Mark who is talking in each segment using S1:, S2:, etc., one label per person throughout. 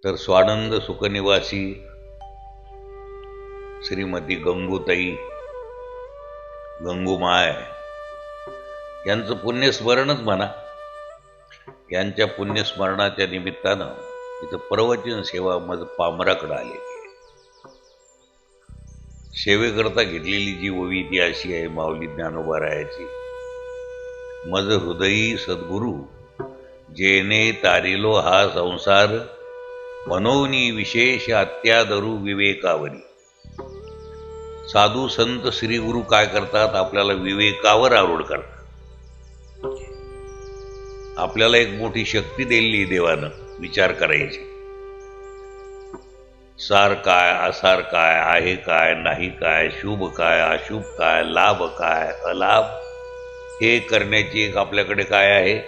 S1: तर स्वानंद सुखनिवासी श्रीमती गंगूताई गंगूमाय यांचं पुण्यस्मरणच म्हणा. यांच्या पुण्यस्मरणाच्या निमित्तानं इथं प्रवचन सेवा मज पामराकडे आलेली आहे. सेवेकरता घेतलेली जी ओवी ती अशी आहे, माऊली ज्ञानोबारायाची. मज हृदयी सद्गुरु जेने तारिलो हा संसार, मनोनी विशेष अत्यादरू विवेकावरी. साधू संत श्री गुरु काय करतात? आपल्याला विवेकावर आरूढ करतात. आपल्याला एक मोठी शक्ती दिली देवानं विचार करायची. सार काय, असार काय, आहे काय, नाही काय, शुभ काय, अशुभ काय, लाभ काय, अलाभ, हे करण्याची एक आपल्याकडे काय आहे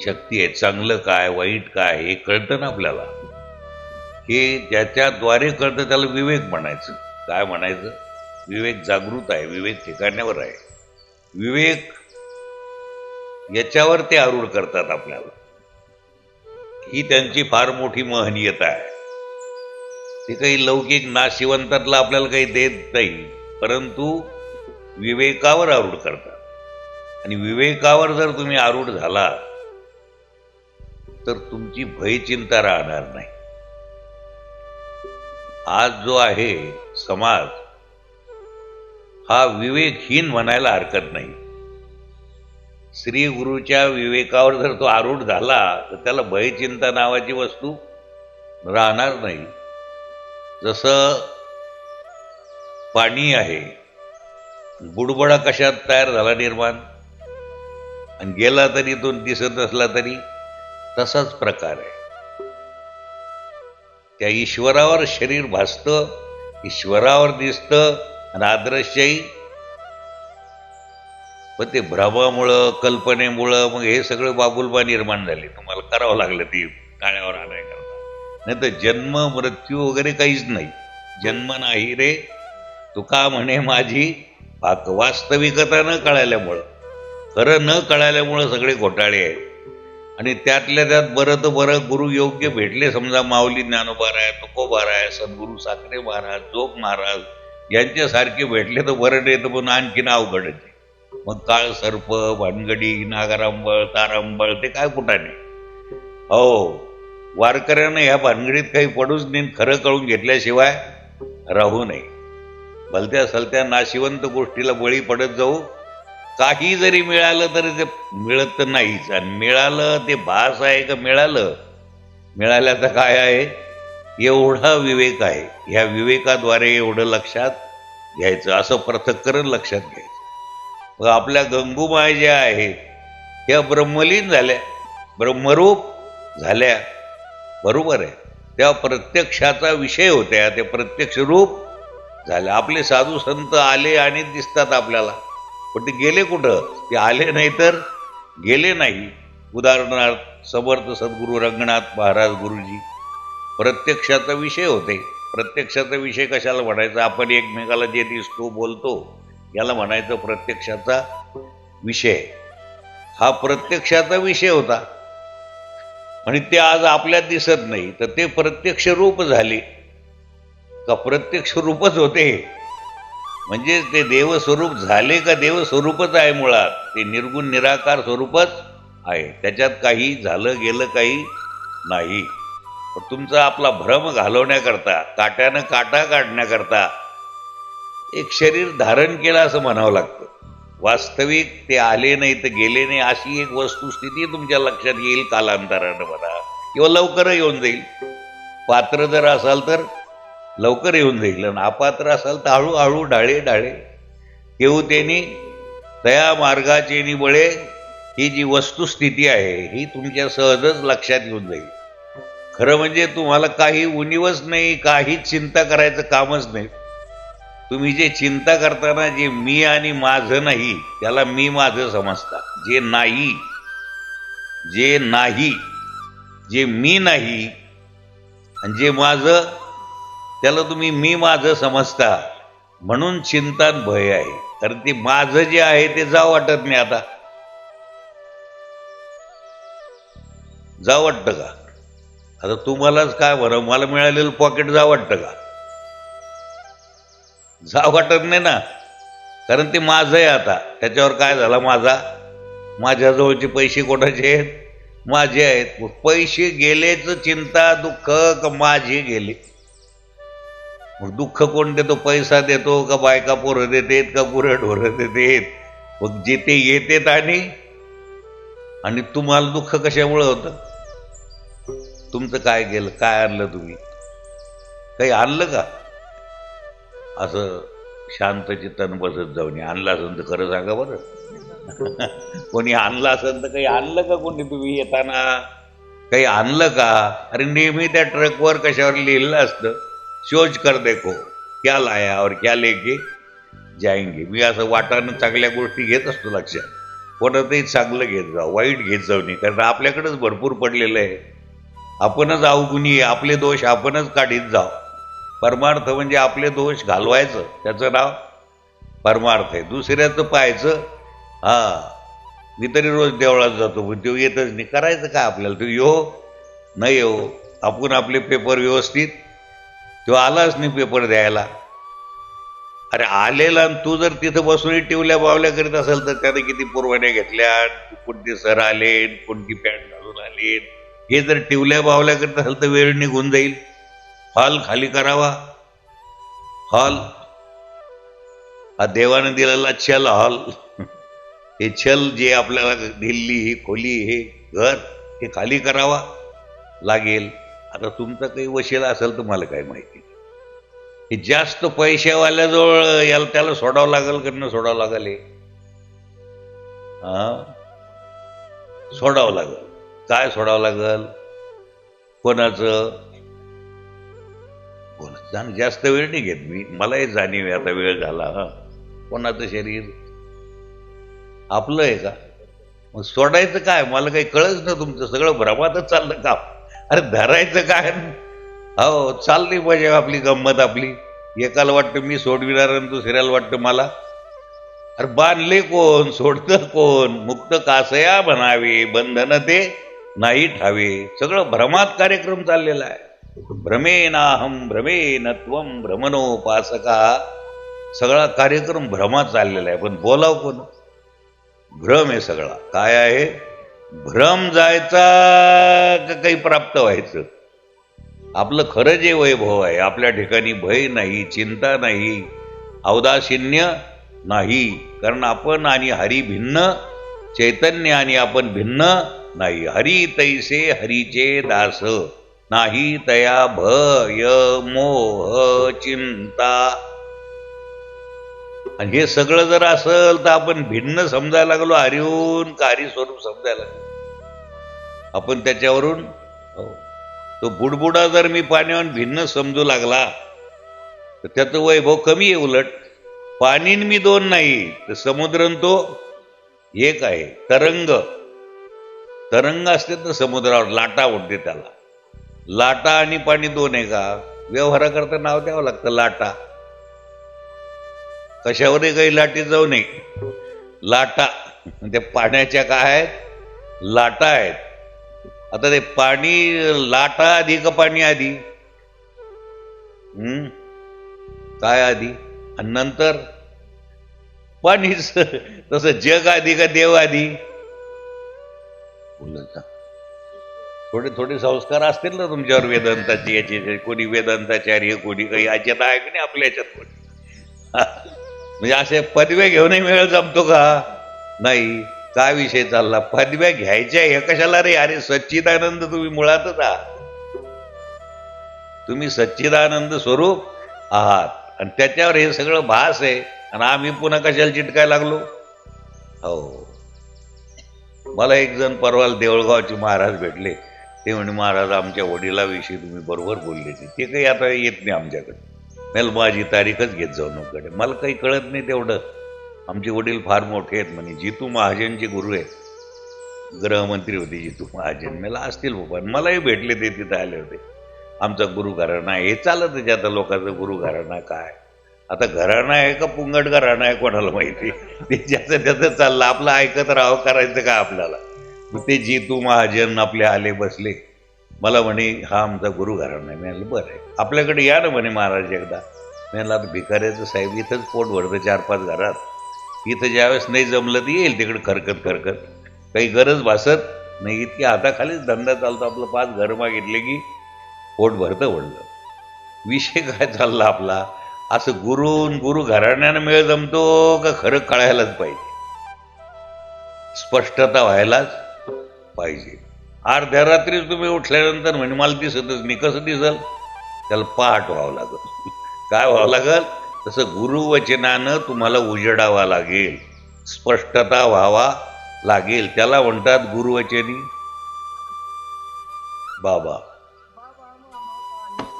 S1: शक्ती आहे. चांगलं काय, वाईट काय, हे कळतं ना आपल्याला. हे ज्याच्याद्वारे कळतं त्याला विवेक म्हणायचं. काय म्हणायचं? विवेक जागृत आहे, विवेक ठिकाण्यावर आहे. विवेक याच्यावर ते आरूढ करतात आपल्याला. ही त्यांची फार मोठी महनीयता आहे. ते काही लौकिक नाशिवंतातला आपल्याला काही देत नाही, परंतु विवेकावर आरूढ करतात. आणि विवेकावर जर तुम्ही आरूढ झाला तर तुमची भयचिंता राहणार नाही. आज जो आहे समाज हा विवेकहीन म्हणायला हरकत नाही. श्री गुरुच्या विवेकावर जर तो आरूढ झाला तर त्याला भयचिंता नावाची वस्तू राहणार नाही. जसं पाणी आहे, बुडबुडा कशात तयार झाला निर्माण, आणि गेला तरी तो दिसत असला तरी तसाच प्रकार आहे. त्या ईश्वरावर शरीर भासतं, ईश्वरावर दिसतं, आणि अदृश्यही. पण ते भ्रमामुळं, कल्पनेमुळं मग हे सगळं बाबुलबा निर्माण झाले. तुम्हाला करावं लागलं ती टाळ्यावर आणाय करता. नाही तर जन्म मृत्यू वगैरे काहीच नाही. जन्म नाही रे तुका म्हणे माझी पाक. वास्तविकता न कळाल्यामुळं, खरं न कळाल्यामुळं सगळे घोटाळे आहेत. आणि त्यातल्या त्यात बरं तर बरं गुरु योग्य भेटले, समजा माऊली ज्ञानोबाराय, तुकोबाराय, सद्गुरू साखरे महाराज, जोग महाराज यांच्यासारखे भेटले तर बरं, नाही तर पण आणखीन अवघड. मग काळ सर्प, भानगडी, नागारांबळ, तारांबळ ते काय कुठाने. हो, वारकऱ्यानं ह्या भानगडीत काही पडूच नाही, खरं कळून घेतल्याशिवाय राहू नये. भलत्या सलत्या नाशिवंत गोष्टीला बळी पडत जाऊ. काही जरी मिळालं तरी ते मिळत तर नाहीच. आणि मिळालं ते भास आहे का मिळालं? मिळाल्याचं काय आहे? एवढा विवेक आहे. ह्या विवेकाद्वारे एवढं लक्षात घ्यायचं, असं पृथक्करण लक्षात घ्यायचं. मग आपल्या गंगूमाय ज्या आहेत ह्या ब्रह्मलीन झाल्या, ब्रह्मरूप झाल्या, बरोबर आहे. त्या प्रत्यक्षाचा विषय होत्या, ते प्रत्यक्ष रूप झाल्या. आपले साधू संत आले आणि दिसतात आपल्याला, पण ते गेले कुठं? ते आले नाही तर गेले नाही. उदाहरणार्थ समर्थ सद्गुरू रंगनाथ महाराज गुरुजी प्रत्यक्षाचा विषय होते. प्रत्यक्षाचा विषय कशाला म्हणायचा? आपण एकमेकाला जे दिसतो बोलतो याला म्हणायचं प्रत्यक्षाचा विषय. हा प्रत्यक्षाचा विषय होता आणि ते आज आपल्यात दिसत नाही, तर ते प्रत्यक्ष रूप झाले का? प्रत्यक्ष रूपच होते. म्हणजे ते देवस्वरूप झाले का? देवस्वरूपच आहे मुळात. ते निर्गुण निराकार स्वरूपच आहे. त्याच्यात काही झालं गेलं काही नाही. तुमचा आपला भ्रम घालवण्याकरता, काट्यानं काटा काढण्याकरता एक शरीर धारण केलं असं म्हणावं लागतं. वास्तविक ते आले नाही तर गेले नाही अशी एक वस्तुस्थिती तुमच्या लक्षात येईल कालांतरानं म्हणा, किंवा लवकर येऊन जाईल. पात्र जर असाल तर लवकर येऊन जाईल, आणि अपात्र असाल तर हळूहळू ढाळे ढाळे येऊ तेनी तया मार्गाचे बळे. ही जी वस्तुस्थिती आहे ही तुमच्या सहजच लक्षात येऊन जाईल. खरं म्हणजे तुम्हाला काही उणीवच नाही, काही चिंता करायचं कामच नाही. तुम्ही जे चिंता करताना जे मी आणि माझं नाही त्याला मी माझं समजता. जे नाही, जे नाही, जे मी नाही आणि जे माझं त्याला तुम्ही मी माझं समजता. म्हणून चिंता भय आहे. कारण ते माझं जे आहे ते जाऊ वाटत नाही. आता जाऊ वाटतं का? आता तुम्हालाच काय बरं, मला मिळालेलं पॉकेट जा वाटतं का? जा वाटत नाही ना, कारण ते माझं आहे. आता त्याच्यावर काय झाला, माझ्याजवळचे पैसे कोणाचे आहेत? माझे आहेत. पैसे गेलेच चिंता दुःख का माझे गेले? मग दुःख कोण देतो? पैसा देतो का बायका पोरं देतेत का गुरं ढोरं देतेत? मग जे ते येतेत आणि तुम्हाला दुःख कशामुळं होतं? तुमचं काय गेलं? काय आणलं तुम्ही? काही आणलं का? असं शांत चित्तानं बसत जाऊन आणलं असेल तर खरं सांगा बरं. कोणी आणलं असेल तर काही आणलं का? कोणी तुम्ही येताना काही आणलं का? अरे नेहमी त्या ट्रकवर कशावर लिहिलं असतं, सोच कर देखो क्या लाया और क्या लेके जाएंगे. मी असं वाटानं चांगल्या गोष्टी घेत असतो लक्षात. कोणातही चांगलं घेत जाऊ, वाईट घेत जाऊ नये, कारण आपल्याकडेच भरपूर पडलेलं आहे. आपणच अवगुणी, आपले दोष आपणच काढीत जाऊ. परमार्थ म्हणजे आपले दोष घालवायचं, त्याचं नाव परमार्थ आहे. दुसऱ्याचं पाहायचं. मी तरी रोज देवळात जातो, पण तो येतच नाही. करायचं काय आपल्याला? तो येऊ नाही येऊ, आपण आपले पेपर व्यवस्थित. तो आलाच नाही पेपर द्यायला. अरे आलेला, आणि तू जर तिथं बसून टिवल्या बावल्या करीत असेल तर त्याने किती पुरवण्या घेतल्या, कोणते सर आले, कोणती पॅन्ट घालून आले, हे जर टिवल्या बावल्या करीत असेल तर वेळ निघून जाईल. हॉल खाली करावा. हॉल हा देवाने दिलेला छल हॉल. हे छल जे आपल्याला दिल्ली, ही खोली, हे घर, हे खाली करावा लागेल. आता तुमचं काही वशिला असेल तर मला काय माहिती. हे जास्त पैशावाल्याजवळ याला त्याला सोडावं लागेल का न सोडावं लागेल? सोडावं लागेल. काय सोडावं लागेल? कोणाचं? जास्त वेळ नाही घेत मी, मलाही जाणीव आता वेळ झाला. कोणाचं शरीर आपलं आहे का? मग सोडायचं काय? मला काही कळच ना. तुमचं सगळं भ्रमातच चाललं का? अरे धरायचं काय? हो, चालली पाहिजे आपली गंमत. आपली एकाला वाटतं मी सोडविणार आणि दुसऱ्याला वाटतं मला. अरे बांधले कोण? सोडतं कोण? मुक्त कासया बनावे, बंधन ते नाही ठावे. सगळं भ्रमात कार्यक्रम चाललेला आहे. भ्रमेनाहम भ्रमेन त्वं भ्रमणोपासका. सगळा कार्यक्रम भ्रमात चाललेला आहे. पण बोलाव कोण? भ्रम आहे सगळा. काय आहे? भ्रम जायचा का काही प्राप्त व्हायचं? आपलं खरं जे वैभव आहे, आपल्या ठिकाणी भय नाही, चिंता नाही, औदासीन्य नाही. कारण आपण आणि हरी भिन्न, चैतन्य आणि आपण भिन्न नाही. हरी तैसे हरीचे दास, नाही तया भय मोह चिंता. आणि हे सगळं जर असेल तर आपण भिन्न समजायला लागलो, हरिहून का हरी स्वरूप समजायला लागलो आपण त्याच्यावरून. तो बुडबुडा जर मी पाण्यावर भिन्न समजू लागला तर त्याचं वैभव कमी आहे. उलट पाणीन मी दोन नाही तर समुद्रन तो एक आहे. तरंग असते तर समुद्रावर लाटा उडते. त्याला लाटा आणि पाणी दोन आहे का? व्यवहाराकरता नाव द्यावं लागतं लाटा. कशावरही काही लाटी जाऊ नये. लाटा त्या पाण्याच्या काय आहेत? लाटा आहेत. आता ते पाणी लाटा आधी का पाणी आधी? काय आधी? आणि नंतर पाणीच. तसं जग आधी का देव आधी? बोलत थोडे थोडे संस्कार असतील ना तुमच्यावर वेदांताची, याचे. कोणी वेदांताचार्य, कोणी काही याच्यात आहे की नाही आपल्या याच्यात कोणी. म्हणजे असे पदव्या घेऊनही वेळ जमतो का? नाही. काय विषय चालला? पदव्या घ्यायच्या हे कशाला रे? अरे सच्चिदानंद तुम्ही मुळातच आहात. तुम्ही सच्चिदानंद स्वरूप आहात आणि त्याच्यावर हे सगळं भास आहे. आणि आम्ही पुन्हा कशाला चिटकायला लागलो? हो. मला एक जण परवा देऊळगावचे महाराज भेटले. ते म्हणे महाराज आमच्या वडिलाविषयी तुम्ही बरोबर बोलले. ते काही आता येत नाही आमच्याकडे. मला माझी तारीखच घेत जाऊ नका. मला काही कळत नाही तेवढं. आमचे वडील फार मोठे आहेत म्हणे. जितू महाजनचे गुरु आहेत. गृहमंत्री होते जितू महाजन. मला असतील बाबा. मलाही भेटले, ते तिथं आले होते. आमचा गुरु घराणा आहे. हे चालत त्याच्या आता लोकांचं गुरु घराणा काय. आता घराणा आहे का पुंगट घराणा आहे कोणाला माहिती. ते ज्याचं त्याचं चाललं. आपलं ऐकत राहावं, करायचं का आपल्याला. ते जितू महाजन आपले आले, बसले. मला म्हणे हा आमचा गुरु घराणा आहे. मी म्हणलं बरं आहे, आपल्याकडे या ना म्हणे महाराज एकदा. मी म्हणलं आता भिकाऱ्याचं साहेब इथंच पोट भरतं 4-5 घरात, इथं ज्यावेळेस नाही जमलं तर येईल तिकडे खरकत खरकत, काही गरज भासत नाही, इतकी हाताखालीच धंदा चालतो आपलं. 5 घरं मागितले की पोट भरतं म्हणलं. विषय काय चालला आपला, असं गुरु घराण्यानं मेळ जमतो का खरं कळायलाच पाहिजे, स्पष्टता व्हायलाच पाहिजे. अर्ध्या रात्रीच तुम्ही उठल्यानंतर म्हणे मला दिसतच नाही, कसं दिसल, त्याला पहाट व्हावं लागल. काय व्हावं लागल, तसं गुरुवचनानं तुम्हाला उजेडावा लागेल, स्पष्टता व्हावा लागेल. त्याला म्हणतात गुरुवचनी बाबा.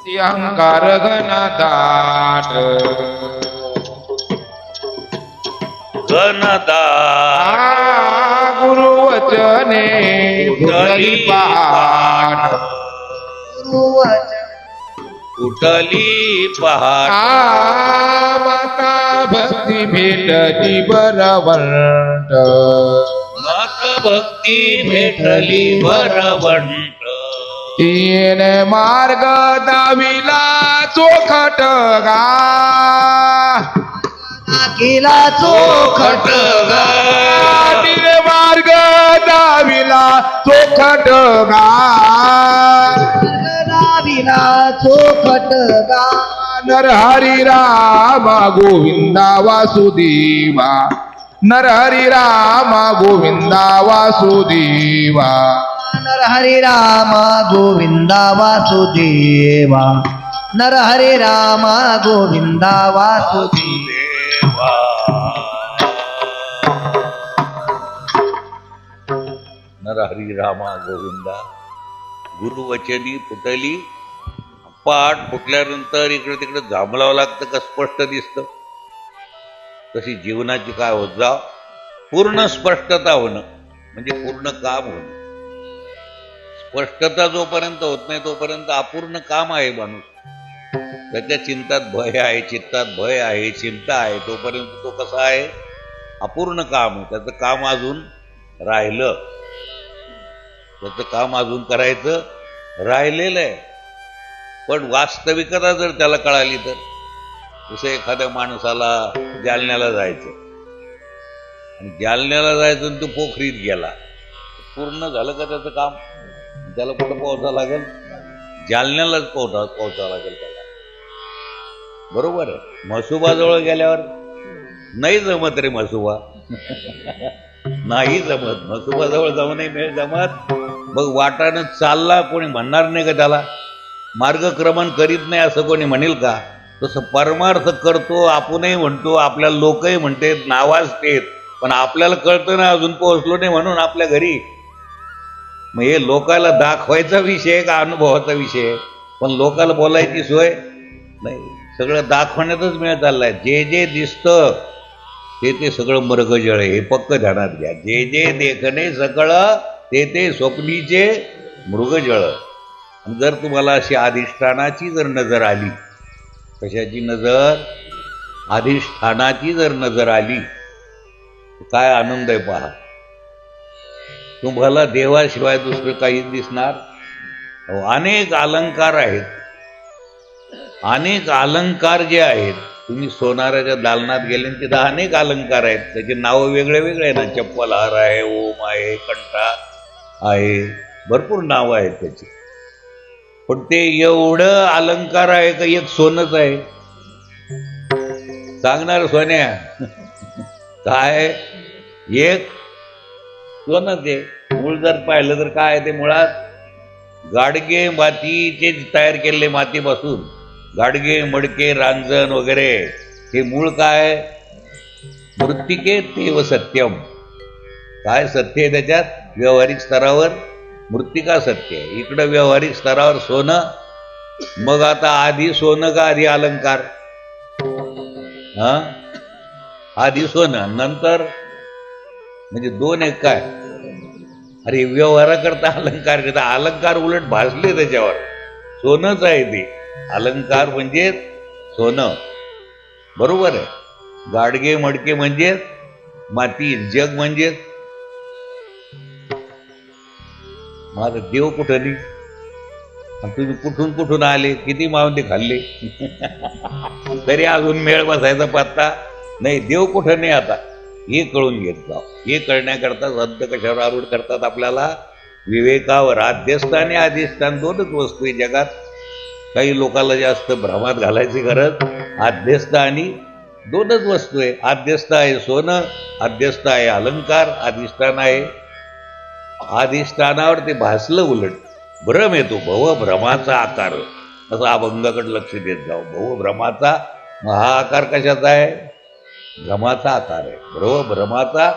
S2: अहंकार घनदाट गुरुवचने उठली पहाट,
S1: उठली पहाट,
S2: माता भक्ती भेटली बरवंट,
S1: माता भक्ती भेटली बरवंट,
S2: तिने मार्ग दाविला चोखट गा,
S3: केला चोखट गा,
S2: तिने मार्ग दाविला चोखट गा,
S3: दाविला चोखट गा.
S2: नरहरी रामा गोविंदा वासुदेवा, नरहरी रामा गोविंदा वासुदेवा,
S3: नर हरे राम गोविंदा वासुदेवा, नर हरे राम गोविंदा वासुदेवा.
S1: नरहरी रामा गोविंदा. गुरुवचनी फुटली पाठ, फुटल्यानंतर इकडे तिकडे जांभळावं लागतं का स्पष्ट दिसतं, तशी जीवनाची काय होत जा, पूर्ण स्पष्टता होणं म्हणजे पूर्ण काम होणं. स्पष्टता जोपर्यंत होत नाही तोपर्यंत अपूर्ण काम आहे माणूस. त्याच्या चिंतात भय आहे, चित्तात भय आहे, चिंता आहे, तोपर्यंत तो कसा आहे, अपूर्ण काम आहे. त्याचं काम अजून राहिलं, त्याचं काम अजून करायचं राहिलेलं आहे. पण वास्तविकता जर त्याला कळाली तर, जसं एखाद्या माणसाला जालन्याला जायचं आणि जालन्याला जायचं आणि तो पोखरीत गेला, पूर्ण झालं का त्याचं काम? त्याला कुठं पोहोचावं लागेल? जालन्यालाच पोहोचावं लागेल त्याला, बरोबर आहे. म्हसोबाजवळ गेल्यावर नाही जमत रे म्हसोबा, नाही जमत. म्हसोबाजवळ जाऊ नाही मिळ जमत. मग वाटानं चालला, कोणी म्हणणार नाही का त्याला मार्गक्रमण करीत नाही असं कोणी म्हणेल का? तसं परमार्थ करतो, आपणही म्हणतो, आपल्याला लोकही म्हणते, नावाज तेच, पण आपल्याला कळतं ना अजून पोहोचलो नाही म्हणून आपल्या घरी. मग हे लोकाला दाखवायचा विषय का अनुभवाचा विषय? पण लोकाला बोलायची सोय नाही, सगळं दाखवण्यातच मिळत चाललाय. जे जे दिसतं ते सगळं मृगजळ आहे, हे पक्क ध्यानात घ्या. जे जे देखणे सगळं ते स्वप्नीचे मृगजळ. जर तुम्हाला अशी अधिष्ठानाची जर नजर आली, कशाची नजर? अधिष्ठानाची जर नजर आली, काय आनंद आहे पहा. तुम्हाला देवाशिवाय दुसरं काहीच दिसणार. अनेक अलंकार आहेत, अनेक अलंकार जे आहेत, तुम्ही सोनाराच्या दालनात गेले तिथं अनेक अलंकार आहेत, त्याचे नावं वेगळे वेगळे आहे ना. चप्पल हार आहे, ओम आहे, कंठा आहे, भरपूर नावं आहेत त्याची. पण ते एवढं अलंकार आहे का एक सोनच आहे? सांगणार सोन्या काय? एक सोनच आहे. मूळ जर पाहिलं तर काय आहे ते? मुळात गाडगे मातीचे तयार केलेले, मातीपासून गाडगे, मडके, रांजण वगैरे, हे मूळ काय? मृत्तिके तेव सत्यम. काय सत्य आहे त्याच्यात? व्यावहारिक स्तरावर मृत्तिका सत्य आहे, इकडं व्यावहारिक स्तरावर सोनं. मग आता आधी सोनं का आधी अलंकार? आधी सोनं नंतर म्हणजे दोन एक काय? अरे व्यवहाराकरता अलंकार करता, अलंकार उलट भासले त्याच्यावर. सोनंच आहे ते, अलंकार म्हणजे सोनं, बरोबर आहे. गाडगे मडके म्हणजे माती, जग म्हणजे माझा देव कुठं नाही. तुम्ही कुठून कुठून आले, किती मावंते खाल्ले तरी अजून मेळ बसायचा पत्ता नाही. देव कुठं नाही आता हे कळून घेत जाव. हे कळण्याकरता संत कशावर आरूढ करतात आपल्याला? विवेकावर. आद्यस्थ आणि अधिष्ठान दोनच वस्तू आहे जगात. काही लोकांना जास्त भ्रमात घालायची गरज. आद्यस्थ आणि दोनच वस्तू आहे. आद्यस्थ आहे सोनं, आद्यस्थ आहे अलंकार, अधिष्ठान आहे. अधिष्ठानावर ते भासलं उलट भ्रम येतो. भवभ्रमाचा आकार, असं अभंगाकडे लक्ष देत जाऊ. भवभ्रमाचा, हा आकार कशाचा आहे? भ्रमाचा आकार आहे. भ्रमाचा.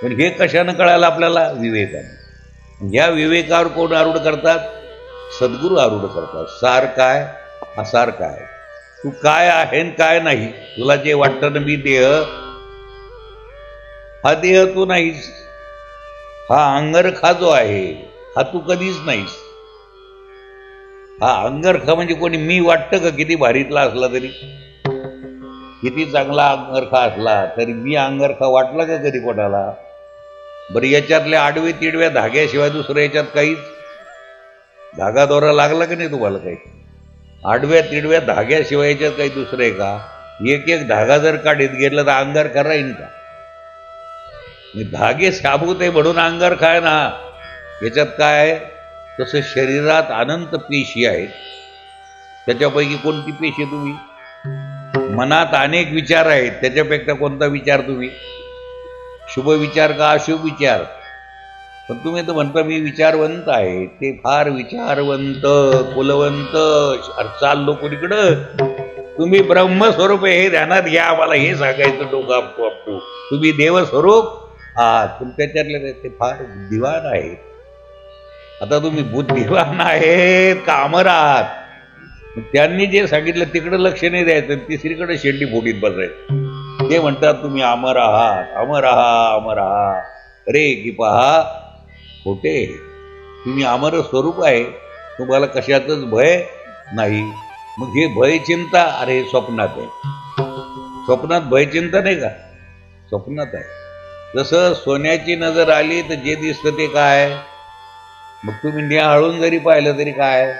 S1: पण हे कशानं कळायला आपल्याला? विवेकाने. ह्या विवेकावर कोण आरूढ करतात? सद्गुरू आरूढ करतात. सार काय, असार काय, तू काय आहे आणि काय नाही. तुला जे वाटतं ना मी देह, हा देह तू नाहीस. हा अंगरखा जो आहे हा तू कधीच नाहीस. हा अंगरखा म्हणजे कोणी मी वाटतं का? किती भारीतला असला तरी, किती चांगला अंगरखा असला तरी मी अंगरखा वाटला का कधी कोणाला? बरं, याच्यातल्या आडवे तिडव्या धाग्याशिवाय दुसरं याच्यात काहीच धागा दोरा लागला की नाही तुम्हाला? काही आडव्या तिडव्या धाग्याशिवाय याच्यात काही दुसरं आहे का? एक एक धागा जर काढीत गेलं तर अंगारखा राहीन का? धागे शाबूत आहे म्हणून अंगारखा आहे ना. याच्यात काय आहे? तसं शरीरात अनंत पेशी आहेत. त्याच्यापैकी कोणती पेशी तुम्ही? मनात अनेक विचार आहेत, त्याच्यापेक्षा कोणता विचार तुम्ही? शुभ विचार का अशुभ विचार? पण तुम्ही तर म्हणता मी विचारवंत आहे. ते फार विचारवंत, कुलवंत चाललो कोणीकडं. तुम्ही ब्रह्मस्वरूप आहे हे ध्यानात घ्या. आम्हाला हे सांगायचं डोकं आपटू आपटू. तुम्ही देवस्वरूप आहात. तुमच्यातले ते फार बुद्धिवान आहेत. आता तुम्ही बुद्धिवान आहेत का अमर आहात? त्यांनी जे सांगितलं तिकडे लक्ष नाही द्यायचं, तिसरीकडे शेंडी फोडीत बसायचं. ते म्हणतात तुम्ही अमर आहात, अमर आहात, अमर आहात. रे की पहा खोटे. तुम्ही अमर स्वरूप आहे. तुम्हाला कशातच भय नाही. मग हे भय चिंता, अरे हे स्वप्नात आहे. स्वप्नात भय चिंता नाही का? स्वप्नात आहे. जसं सोन्याची नजर आली तर जे दिसतं ते काय? मग तुम्ही निहाळून जरी पाहिलं तरी काय?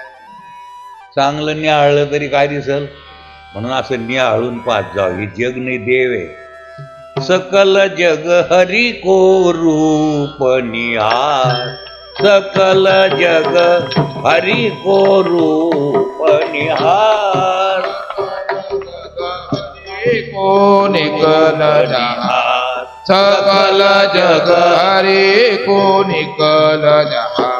S1: चांगलं निहाळलं तरी काय दिसल? म्हणून असं निहाळून पाहत जावं. हे जग नाही देव आहे. सकल जग हरी को रूप निहार, सकल जग हरी को रूप निहार.
S2: को निकल जहार, सकल जग हरे को निकल जहार.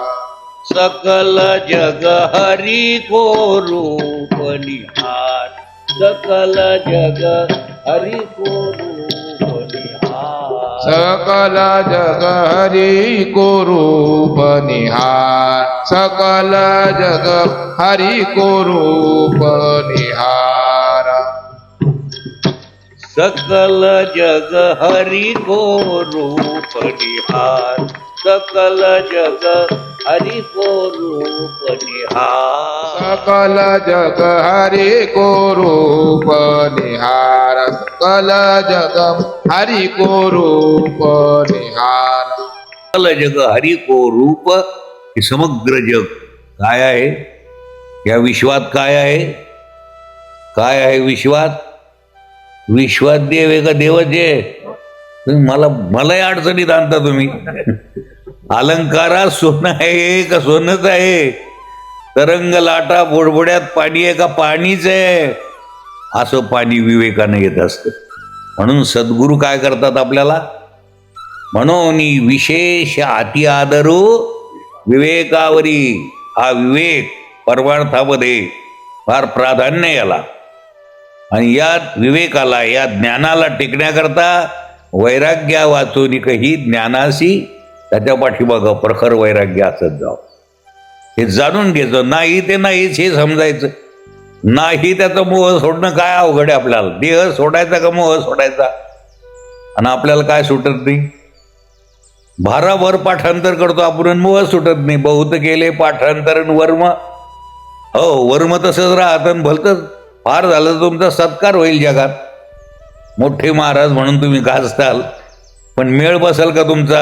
S1: सकल जग हरी को रूप निहार, सकल जग हरी को रूप निहार.
S2: सकल जग हरि को रूप निहार, सकल जग हरि को रूप निहार.
S1: सकल जग हरि को रूप निहार, सकल जग हरि को रूप निहार.
S2: सकल जग हरि को रूप निहार, सकल जग हरि को रूप निहार.
S1: सकल जग हरि को रूप. हे समग्र जग काय आहे? या विश्वात काय आहे? काय आहे विश्वात? विश्वात देव आहे का देवच आहे? तुम्ही मलाही अडचणीत आणता तुम्ही. अलंकारात सोनं आहे का सोनंच आहे? तरंग लाटा बोडबोड्यात पाणी आहे का पाणीच आहे? असं पाणी विवेकानं येत असतं. म्हणून सद्गुरू काय करतात आपल्याला? म्हणून विशेष अति आदरू विवेकावरी. हा विवेक परमार्थामध्ये फार प्राधान्य याला. आणि या विवेकाला, या ज्ञानाला टिकण्याकरता वैराग्या वाचून ही ज्ञानाशी त्याच्या पाठीमागं प्रखर वैराग्य असत जाव. हे जाणून घ्यायचं. नाही ते नाहीच हे समजायचं. नाही त्याचं मोह सोडणं काय अवघड आहे आपल्याला. देह सोडायचा का मोह सोडायचा? आणि आपल्याला काय सुटत नाही? भाराभर पाठांतर करतो आपण, मोह सुटत नाही. बहुत केले पाठांतर वर्म. हो, वर्म तसंच राहत. भलतंच फार झालं तर तुमचा सत्कार होईल जगात. मोठे महाराज म्हणून तुम्ही गाजताल, पण मेळ बसल का तुमचा?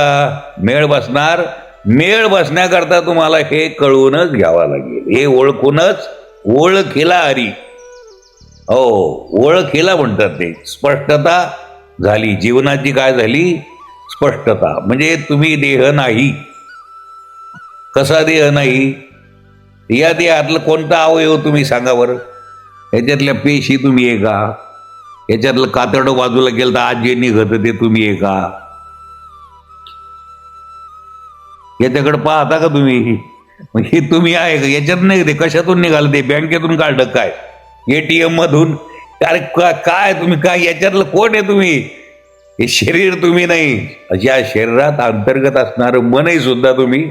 S1: मेळ बसणार मेळ बसण्याकरता तुम्हाला हे कळूनच घ्यावं लागेल, हे ओळखूनच ओळखीला हरी. हो, ओळखीला म्हणतात ते. स्पष्टता झाली जीवनाची. काय झाली? स्पष्टता. म्हणजे तुम्ही देह नाही. कसा देह नाही? या देहातलं कोणता अवयव तुम्ही सांगा बरं? ह्याच्यातल्या पेशी तुम्ही आहे का? ह्याच्यातलं कातडं बाजूला केलं तर आज जे निघतं ते तुम्ही आहे का? याच्याकडे पाहता का तुम्ही? मग हे तुम्ही आहे का? याच्यात नाही. ते कशातून निघालं? ते बँकेतून काढलं काय? ATM मधून? अरे काय तुम्ही? काय याच्यातलं कोण आहे तुम्ही? हे शरीर तुम्ही नाही. या शरीरात अंतर्गत असणारं मनही सुद्धा तुम्ही.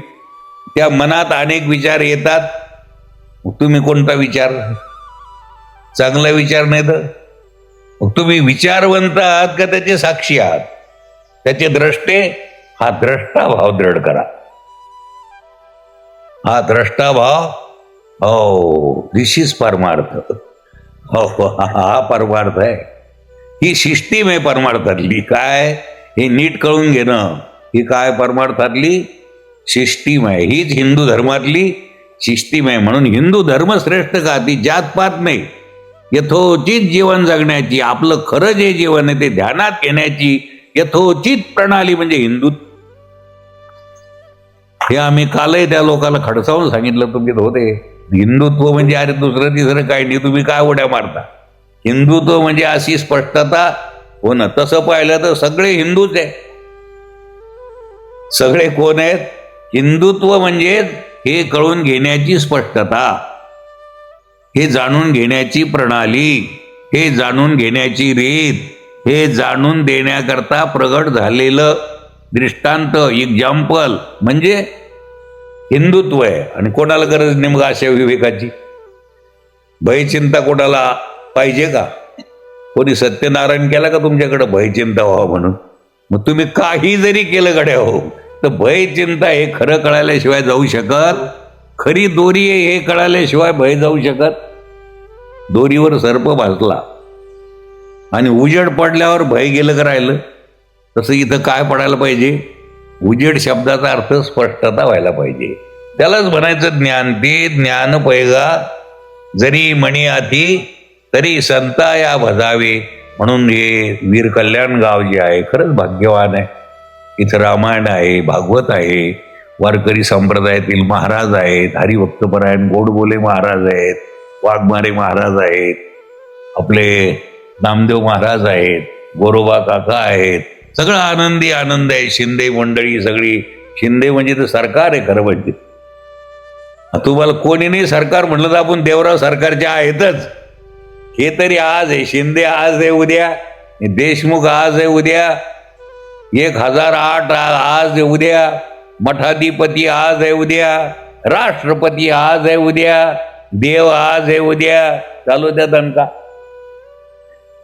S1: त्या मनात अनेक विचार येतात. तुम्ही कोणता विचार? चांगला विचार नाही तर मग तुम्ही विचारवंत आहात का त्याचे साक्षी आहात? त्याचे द्रष्टे? हा द्रष्टाभाव दृढ करा. हा द्रष्टाभाव. हो, दिस इज परमार्थ. हो, हा परमार्थ आहे. ही सिस्टीम आहे परमार्थातली. काय? हे नीट कळून घेणं. ही काय परमार्थातली सिस्टीम आहे. हीच हिंदू धर्मातली सिस्टीम आहे. म्हणून हिंदू धर्म श्रेष्ठ का? ती जातपात नाही. यथोचित जीवन जगण्याची, आपलं खरं जे जीवन आहे ते ध्यानात घेण्याची यथोचित प्रणाली म्हणजे हिंदुत्व. हे आम्ही कालही त्या लोकांना खडसावून सांगितलं. तुम्ही होते हिंदुत्व म्हणजे अरे दुसरं तिसरं काही नाही, तुम्ही काय उड्या मारता? हिंदुत्व म्हणजे अशी स्पष्टता हो ना. तसं पाहिलं तर सगळे हिंदूच आहे. सगळे कोण आहेत? हिंदुत्व म्हणजे हे कळून घेण्याची स्पष्टता, हे जाणून घेण्याची प्रणाली, हे जाणून घेण्याची रीत, हे जाणून देण्याकरता प्रगट झालेलं दृष्टांत, एक्झाम्पल म्हणजे हिंदुत्व आहे. आणि कोणाला गरज नाही मग अशा विवेकाची? भयचिंता कोणाला पाहिजे का? कोणी सत्यनारायण केला का तुमच्याकडे भयचिंता व्हावं म्हणून? मग तुम्ही काही जरी केलं गड्या हो तर भयचिंता हे खरं कळाल्याशिवाय जाऊ शकत. खरी दोरी आहे हे कळाल्याशिवाय भय जाऊ शकत. दोरीवर सर्प भासला आणि उजेड पडल्यावर भय गेलं का राहिलं? तसं इथं काय पडायला पाहिजे? उजेड शब्दाचा अर्थ स्पष्टता व्हायला पाहिजे. त्यालाच म्हणायचं ज्ञान. ते ज्ञान पैगा जरी म्हणी आधी तरी संता या भजावे. म्हणून हे वीर कल्याण गाव जे आहे खरंच भाग्यवान आहे. इथं रामायण आहे, भागवत आहे, वारकरी संप्रदायातील महाराज आहेत, हरिभक्तपरायण गोडबोले महाराज आहेत, वाघमारे महाराज आहेत, आपले नामदेव महाराज आहेत, गोरोबा काका आहेत. सगळं आनंदी आनंद आहे. शिंदे मंडळी सगळी. शिंदे म्हणजे तर सरकार आहे खरं म्हणजे. तुम्हाला कोणी नाही सरकार म्हटलं तर आपण देवराव सरकारचे आहेतच. हे तरी आज आहे. शिंदे आज आहे उद्या, देशमुख आज आहे उद्या, 1008 आज आहे उद्या, मठाधिपती आज आहे उद्या, राष्ट्रपती आज आहे उद्या, देव आज आहे उद्या. चालू त्या दणका.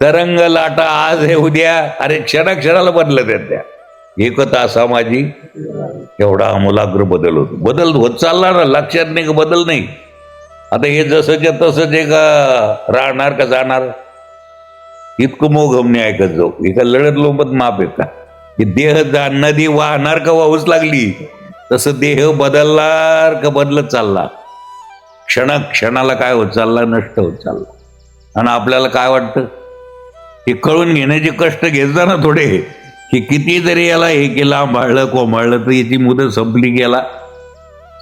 S1: तरंग लाटा आज आहे उद्या. अरे क्षणाक्षणाला बदलत आहेत त्या. एकता सामाजिक एवढा आमूलाग्र बदल होतो. बदल होत चालला ना. लक्षात नाही का बदल नाही. आता हे जसंच्या तसंच आहे का राहणार का जाणार? इतकं मोघमने ऐकत जाऊ. एका लढत लोंबत माप आहे का? की देह नदी वाहणार का वाहूच लागली तसं देह बदलणार का बदलत चालला? क्षणाला काय होत चालला? नष्ट होत चालला. आणि आपल्याला काय वाटतं? हे कळून घेण्याचे कष्ट घेतला ना थोडे, की किती जरी याला हे केलं, आंबाळलं कोंबाळलं तर याची मुदत संपली, गेला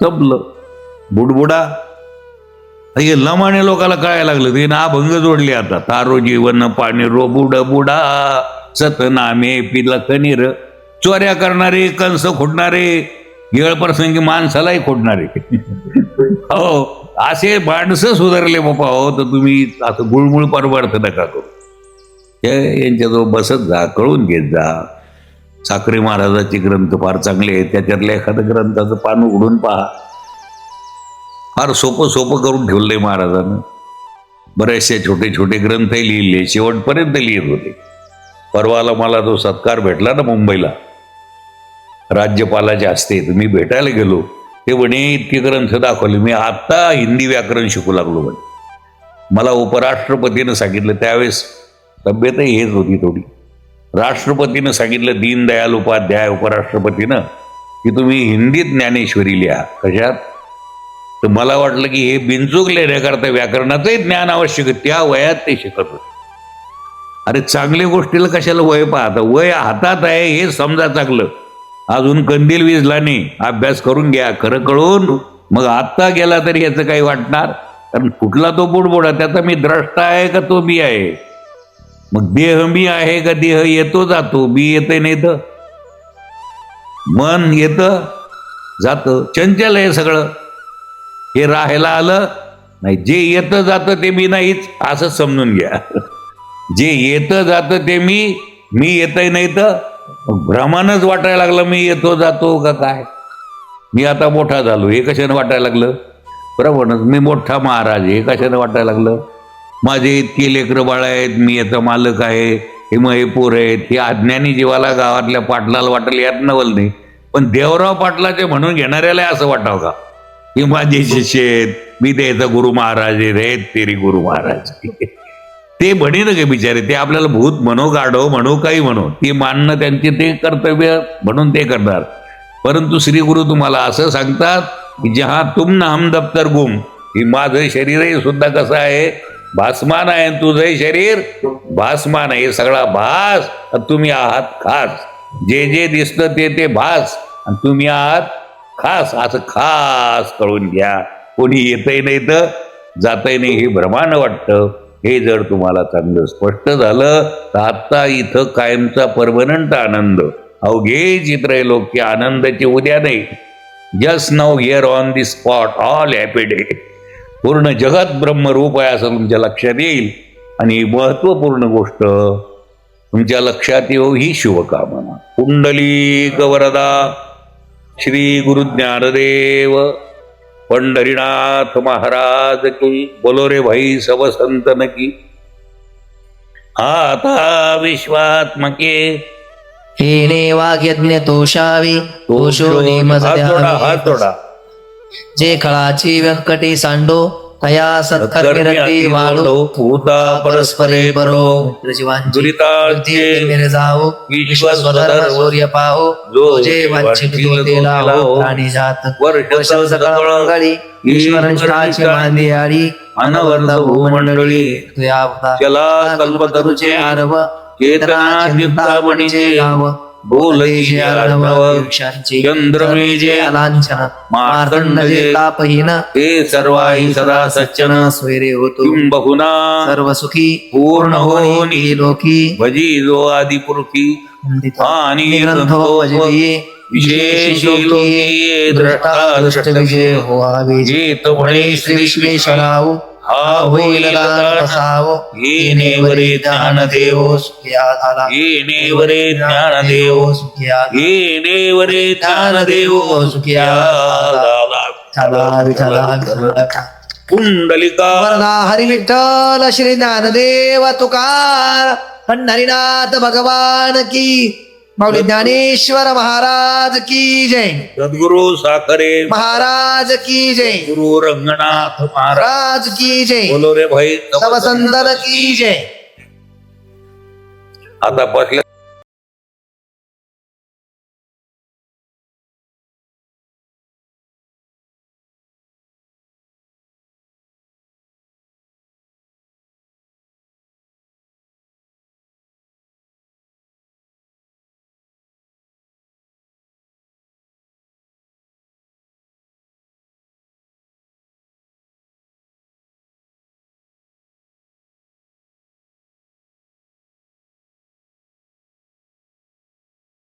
S1: संपलं. बुडबुडा हे लमाने लोकाला कळायला लागलं. ते ना अभंग जोडले आता. तारो जीवन पाणी रो बुड बुडा सतनामे पिलक निर. चोऱ्या करणारे, कंस खोडणारे, येळप्रसंगी माणसालाही खोडणारे हो असे माणसं सुधारले बापा हो. तर तुम्ही असं गुळमुळ परमार्थ नका करू. यांच्याजवळ बसत जा, कळून घेत जा. साखरे महाराजाचे ग्रंथ फार चांगले आहेत. त्याच्यातल्या एखाद्या ग्रंथाचं पान उघडून पहा. फार सोपं करून ठेवलंय महाराजानं. बरेचसे छोटे छोटे ग्रंथही लिहिले, शेवटपर्यंत लिहित होते. परवाला मला तो सत्कार भेटला ना मुंबईला राज्यपालाच्या हस्ते, तर मी भेटायला गेलो. ते म्हणे इतके ग्रंथ दाखवले. मी आत्ता हिंदी व्याकरण शिकू लागलो म्हणे. मला उपराष्ट्रपतीनं सांगितलं, त्यावेळेस तब्येतही हेच होती थोडी. राष्ट्रपतीनं सांगितलं, दीनदयाल उपाध्याय उपराष्ट्रपतीनं, की तुम्ही हिंदीत ज्ञानेश्वरी लिहा. कशात? तर मला वाटलं की हे बिनचूक लिहिण्याकरता व्याकरणाचंही ज्ञान आवश्यक आहे. त्या वयात ते शिकत होते. अरे चांगल्या गोष्टीला कशाला वय पाहता? वय हातात आहे हे समजा चांगलं. अजून कंदील विजला नाही, अभ्यास करून घ्या खरं कळून. मग आत्ता गेला तरी याचं काही वाटणार? कारण कुठला तो बुडबुडा, त्याचा मी द्रष्टा आहे का तो बी आहे? मग देह मी आहे का देह येतो जातो? बी येते नाही तर मन येतं जातं, चंचल आहे सगळं. हे राहायला आलं नाही. जे येतं जातं ते मी नाहीच असं समजून घ्या. जे येतं जातं ते मी येतही नाही तर भ्रमानच वाटायला लागलं मी येतो जातो का काय. मी आता मोठा झालो हे कशानं वाटायला लागलं? बरोबर, मी मोठा महाराज हे कशानं वाटायला लागलं? माझे इतके लेकरं बाळ आहेत, मी याचा मालक आहे, हे मग हे पोर आहेत. हे अज्ञानी जीवाला गावातल्या पाटलाला वाटेल यात नवल नाही, पण देवराव पाटलाचे म्हणून घेणाऱ्याला असं वाटावं का हे माझे शिष्य आहेत, मी त्याचा गुरु महाराज आहेत, तेरी गुरु महाराज. ते म्हणे ना गे बिचारे, ते आपल्याला भूत म्हणो गाढव म्हणो काही म्हणो, ते मानणं त्यांचे ते कर्तव्य म्हणून ते करणार. परंतु श्री गुरु तुम्हाला असं सांगतात की जहा तुम ना हम दफ्तर गुम. ही माझं शरीरही सुद्धा कसं आहे? भासमान आहे. तुझंही शरीर भासमान आहे. सगळा भास, तुम्ही आहात खास. जे जे दिसतं ते भास आणि तुम्ही आहात खास. असं खास कळून घ्या. कोणी येतही नाही तर जातही नाही हे भ्रमानं वाटतं. हे जर तुम्हाला चांगलं स्पष्ट झालं तर आत्ता इथं कायमचा परमनंट आनंद, अवघे चित्रलोक्य आनंदाची उद्या नाही. Just now here on the spot all happy day. पूर्ण जगत ब्रह्मरूप आहे असं तुमच्या लक्षात येईल. आणि महत्वपूर्ण गोष्ट तुमच्या लक्षात येऊ ही शुभकामना. कुंडलीक वरदा श्री गुरु ज्ञानदेव पंढरीनाथ महाराज की. बोलो रे भाई सब संतन की. आता विश्वात्मके
S3: हेने वाग्यज्ञ तोषावी तोषो
S1: हात जोडा.
S3: जे खळाची व्यंकटी सांडो तया सत्कर्मी वाढो.
S1: भूता परस्परे बरो दुरिताचे
S3: जाओ विश्वस्वधर सूर्य पाहो.
S1: जो
S3: जे वांछित तो ते लाहो. प्राणी जात वर्ष सकळ मंगळी ईश्वरांची मांदी आडी. अनवर्ध भूमंडळी तुया अवतार.
S1: चला
S3: कल्पतरुचे आरव
S1: चेतना चिंतामणीचे
S3: गाव.
S1: बोलईचे आर्णव
S3: वृक्षांची
S1: चंद्रमेजे
S3: लांछन. मार्तंड जे तापहीन
S1: हे सर्वाही सदा सच्चन.
S3: स्वैरे होतो
S1: बहुना
S3: सर्व सुखी
S1: पूर्ण होऊन
S3: ही लोकी.
S1: भजी जो आदिपुरुषी आणि
S3: ग्रंथो भजवी
S1: विशेष लोकी द्रष्टा
S3: दृष्ट विजय व्हावे.
S1: जे तो म्हणे
S3: श्री विश्वेश्वराव
S1: हा
S3: होईल बसावो.
S1: हे नेवरे ज्ञान देव
S3: सुखिया झाला.
S1: हे नेवरे ज्ञान देव
S3: सुखिया
S1: हे नेवरे ज्ञान देव
S3: सुखिया झाला. विठ्ठला
S1: कुंडलिका
S3: वरदा हरी विठ्ठल श्री ज्ञानदेव तुकार पंढरीनाथ भगवान की. माऊली ज्ञानेश्वर महाराज की जय.
S1: सद्गुरु साखरे
S3: महाराज की जय.
S1: गुरु रंगनाथ महाराज
S3: राज की जय.
S1: बोलो रे भाई
S3: सब संतन की जय.
S1: आता पासल्या